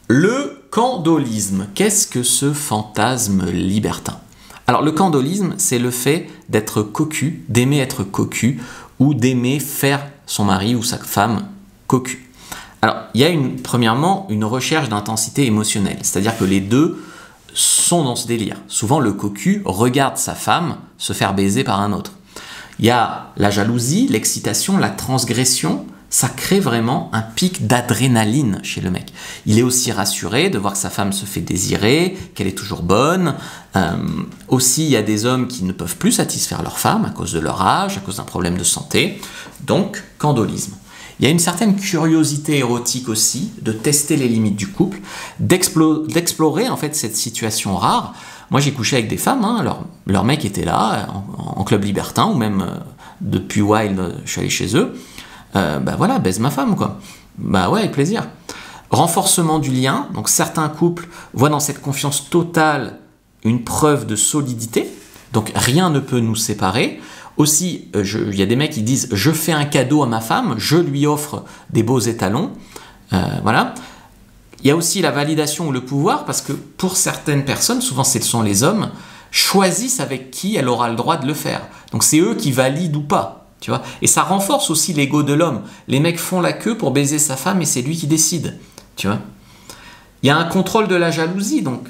Le candolisme, qu'est-ce que ce fantasme libertin? Alors le candolisme, c'est le fait d'être cocu, d'aimer être cocu, ou d'aimer faire son mari ou sa femme cocu. Alors il y a premièrement une recherche d'intensité émotionnelle, c'est-à-dire que les deux sont dans ce délire. Souvent le cocu regarde sa femme se faire baiser par un autre. Il y a la jalousie, l'excitation, la transgression. Ça crée vraiment un pic d'adrénaline chez le mec. Il est aussi rassuré de voir que sa femme se fait désirer, qu'elle est toujours bonne. Aussi, il y a des hommes qui ne peuvent plus satisfaire leur femme à cause de leur âge, à cause d'un problème de santé. Donc, candolisme. Il y a une certaine curiosité érotique aussi, de tester les limites du couple, d'explorer en fait cette situation rare. Moi, j'ai couché avec des femmes, hein, leur mec était là, en club libertin, ou même depuis Wild, je suis allé chez eux. Bah voilà, baise ma femme, quoi. Bah ouais, avec plaisir. Renforcement du lien. Donc certains couples voient dans cette confiance totale une preuve de solidité. Donc rien ne peut nous séparer. Aussi, il y a des mecs qui disent « je fais un cadeau à ma femme, je lui offre des beaux étalons ». Voilà. Il y a aussi la validation ou le pouvoir, parce que pour certaines personnes, souvent ce sont les hommes, choisissent avec qui elle aura le droit de le faire. Donc c'est eux qui valident ou pas. Tu vois, et ça renforce aussi l'ego de l'homme. Les mecs font la queue pour baiser sa femme et c'est lui qui décide. Tu vois, il y a un contrôle de la jalousie. Donc,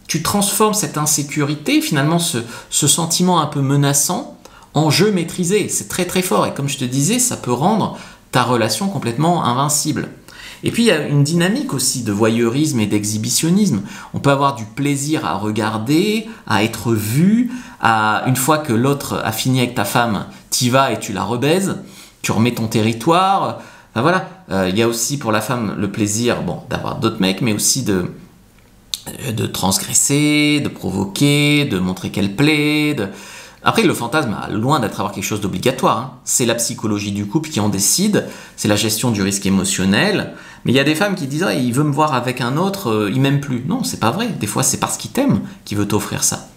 tu transformes cette insécurité, finalement, ce sentiment un peu menaçant, en jeu maîtrisé. C'est très très fort. Et comme je te disais, ça peut rendre ta relation complètement invincible. Et puis, il y a une dynamique aussi de voyeurisme et d'exhibitionnisme. On peut avoir du plaisir à regarder, à être vu, une fois que l'autre a fini avec ta femme, t'y vas et tu la rebaises, tu remets ton territoire. Ben voilà. Il y a aussi pour la femme le plaisir d'avoir d'autres mecs, mais aussi de transgresser, de provoquer, de montrer qu'elle plaît. Après, le fantasme, loin avoir quelque chose d'obligatoire. Hein. C'est la psychologie du couple qui en décide, c'est la gestion du risque émotionnel. Mais il y a des femmes qui disent « il veut me voir avec un autre, il m'aime plus ». Non, c'est pas vrai. Des fois, c'est parce qu'il t'aime qu'il veut t'offrir ça.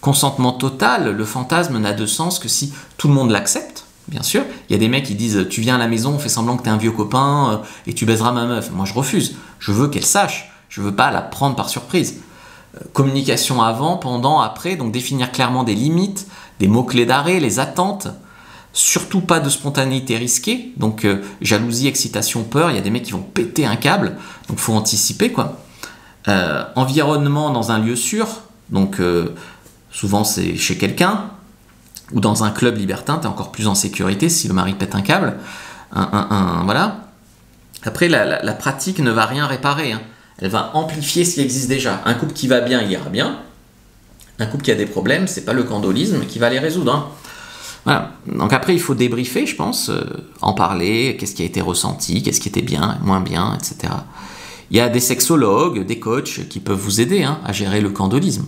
Consentement total, le fantasme n'a de sens que si tout le monde l'accepte, bien sûr. Il y a des mecs qui disent « tu viens à la maison, on fait semblant que t'es un vieux copain et tu baiseras ma meuf ». Moi, je refuse. Je veux qu'elle sache. Je veux pas la prendre par surprise. Communication avant, pendant, après, donc définir clairement des limites, des mots-clés d'arrêt, les attentes. Surtout pas de spontanéité risquée, donc jalousie, excitation, peur, il y a des mecs qui vont péter un câble, donc faut anticiper quoi. Environnement dans un lieu sûr, donc souvent c'est chez quelqu'un, ou dans un club libertin, tu es encore plus en sécurité si le mari pète un câble. Voilà. Après, la pratique ne va rien réparer, hein. Elle va amplifier ce qui existe déjà. Un couple qui va bien, il ira bien. Un couple qui a des problèmes, c'est pas le candolisme qui va les résoudre, hein. Voilà. Donc après, il faut débriefer, je pense, en parler, qu'est-ce qui a été ressenti, qu'est-ce qui était bien, moins bien, etc. Il y a des sexologues, des coachs qui peuvent vous aider à gérer le candolisme.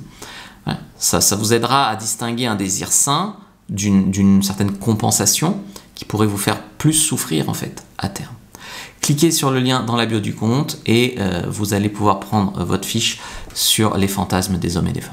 Voilà. Ça vous aidera à distinguer un désir sain d'une certaine compensation qui pourrait vous faire plus souffrir en fait à terme. Cliquez sur le lien dans la bio du compte et vous allez pouvoir prendre votre fiche sur les fantasmes des hommes et des femmes.